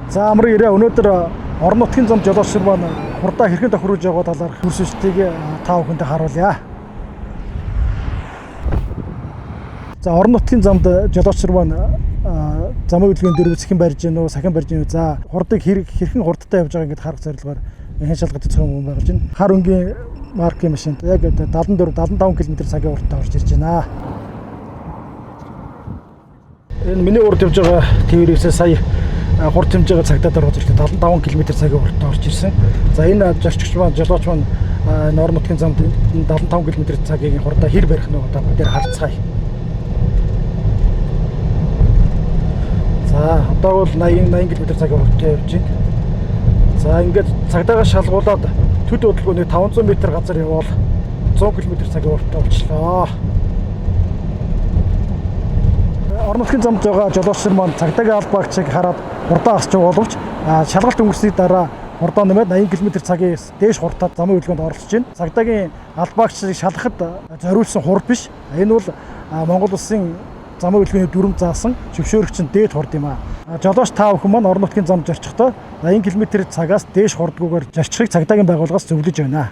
За амрын ирээ өнөөдөр орон нутгийн зам жолоочид маань хурдаа хэрхэн тохируулж байгаа талаар хүрсэлтийг та бүхэнд харуулъя. За орон нутгийн замд жолоочид маань замын хөдөлгөөний дөрөв цэхэн барьж гэнэ үү, сахин барьж гэнэ үү. За хурдыг хэрхэн хурдтай явж байгааг ингээд харах зорилгоор хэн шалгаж цогцсон юм байгуулж байна. Хар өнгийн маркийн машинд яг 74-75 км/цагийн хурдтай орж ирж байна. Энэ миний урд явж байгаа TVR-ээс сая хурд хэмжээгээ цагтаа дөрвөж ирэхдээ 75 км/цагийн хурдтай орж ирсэн. За энэ зорчигч маань жолооч маань орон нутгийн замд 75 км/цагийн хурдаа хэр барих нь одоо бүгд харцгаая. За одоо бол 80 км/цагийн хурдтай явж байна. За ингээд цагдаагаа шалгуулад төд хөдөлгөөний 500 м газар явбал 100 км/цагийн хурдтай болчихлоо. Орон нутгийн замд байгаа жолоочид маань цагдаагийн аль багцыг хараад хурдаа асч боловч шалгалт өнгөрсний дараа хурдаа нэмээд 80 км/цагийн дээш хурдаар замын хөдөлгөөнд оролцож байна. Цагдаагийн аль багцыг шалгахад зориулсан хурд биш. Энэ бол Монгол Улсын замын хөдөлгөөний дүрм заасан зөвшөөрөгчийн дээд хурд юм аа. Жолооч та бүхэн маань орон нутгийн замд зорчихдоо 80 км/цагаас дээш хурдгүйгээр зорчихыг цагдаагийн байгууллагаас зөвлөж байна.